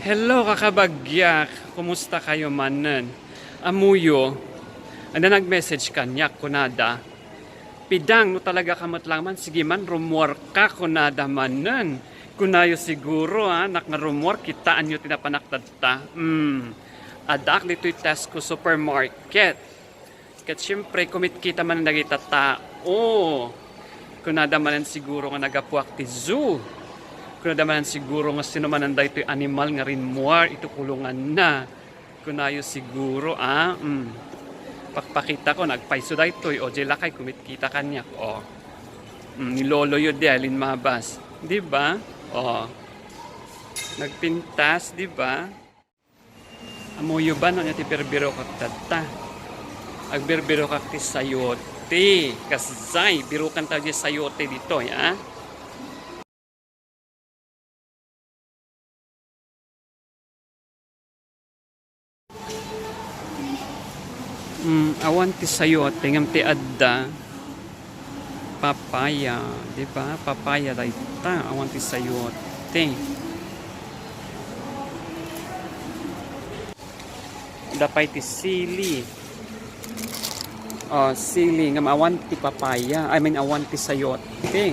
Hello kakabagyak, kumusta kayo manen? Amuyo, anda nag-message kanya kunada. Pidang no talaga kamot lang man, sige man rumor ka kunada manen. Kunayo siguro nak nga rumor kitaan nyo tinapanaktadta. Adak dito'y Tesco supermarket. Kat syempre kumit kita man nagita tao. Kunada manen siguro nga nagapuak ti zoo. Kuna naman siguro nga sino man anday ito'y animal nga rin muar, ito kulungan na. Kunayo siguro, Pakpakita ko, nagpaiso da ito'y, o jela kay kumitkita kanyak, nilolo yun di, alin mabas. Diba? Nagpintas, diba? Amuyo ba, no, niya ti berbero kak tata. Agberbero kak ti sayote. Kasay, birukan tayo di sayote dito, ya? Awan ti sayote ngam ti adda papaya, di ba? Papaya dayta awan ti sayote. Dapay ti sili. Sili ngam awan ti papaya. Awan ti sayote.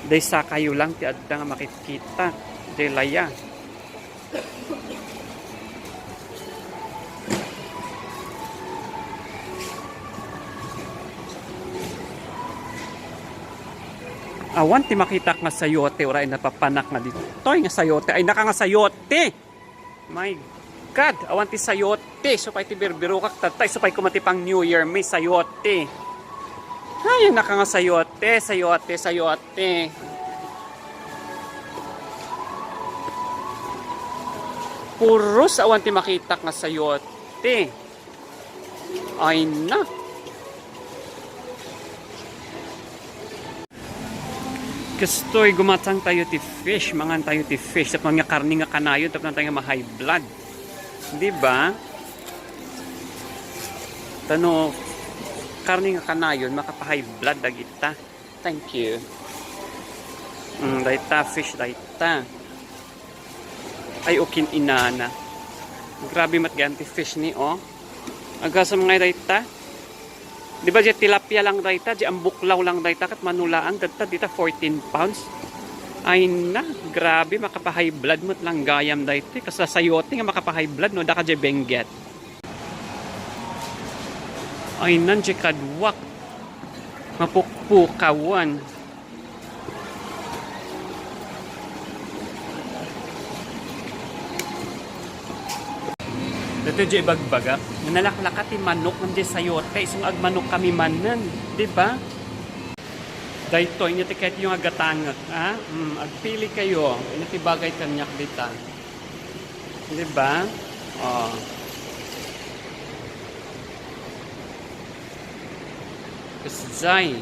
Day sa kayo lang ti adda nga makikita. Delaya. Awan ti makita nga sayote ora ay napapanak nga dito. Toy nga sayote ay naka nga sayote. My God, awan ti sayote. So pay ti berbero kak tatay so pay kumatipang New Year may sayote. Ay naka nga sayote. Puros awan ti makita nga sayote. Ay na. Gusto'y gumatang tayo ti fish, mangan tayo ti fish, sa mga karni nga kanayon, tapos tayo nga ma-high blood. Diba? Tano, karni nga kanayon, makapa-high blood dagita. Thank you. Dayta, fish dayta. Ay, ukin inana. Grabe matgan ti fish ni, Agasam nga dayta. Di ba di tilapia lang dayta, di ang buklaw lang dayta kat manulaan dayta dita 14 pounds. Ay na, grabe makapa-high blood mo't lang gayam dayta. Kasi sayote nga makapa-high blood no daka di bengget. Ay nan di kadwak. Mapukpukawan. Dito di ibagbaga, nalaklaka ti manok ng di sayote, isang agmanok kami manan, di ba? Dahito, inyo ti kahit yung agatangak, agpili kayo, inyo ti bagay kanyak dita. Di ba? Kasay.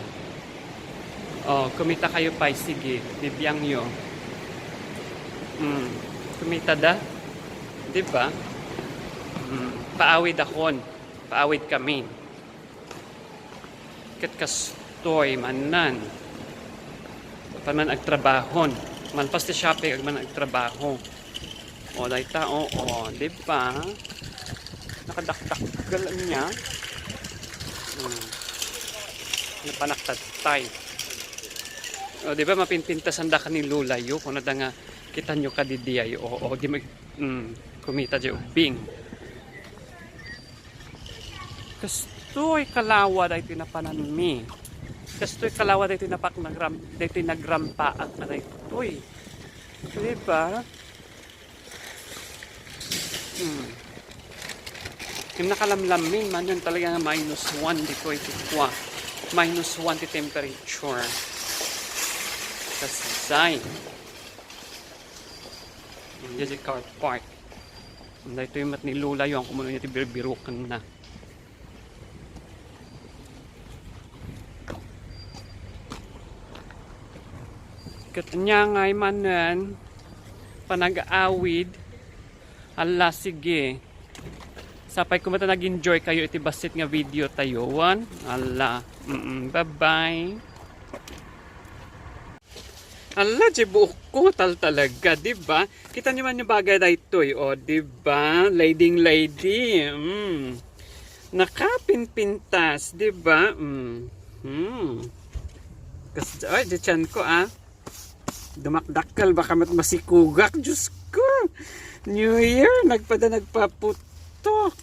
Kumita kayo pa, sige, bibiyang nyo. Kumita da? Di ba? Paawid akon. Paawid kami. Kat kastoy manan. Paman agtrabahon. Malpas ti shopping agman agtrabaho. Dayta, di ba? Nakadakdakgal niya. Napanaktatay. Di ba mapinpintas ang daka ni lulayo kung nada nga kita nyo ka di diay. Di mag kumita di ubing. Kastoy kalawa dahito napanan mi. Kastoy kalawa dahito nagrampaak na dahito. Diba? Yung nakalamlamin man yun talaga nga -1 dito ito. -1 di temperature. Kasay. Yan si car park. Dahito yung mat nilula yung kumuno niya tibirbirukan na. Katanya ngay manan panag-aawid ala sige sapay kumata nag-enjoy kayo iti basit nga video tayo ala bye bye. Ala, di buok ko talaga, di ba? Kita niyo man yung bagay na ito, o, di ba? Lady. Nakapinpintas, di ba? Kasi, ay, di tiyan ko, dumakdakal, baka masikugak. Diyos ko! New Year, nagpaputok.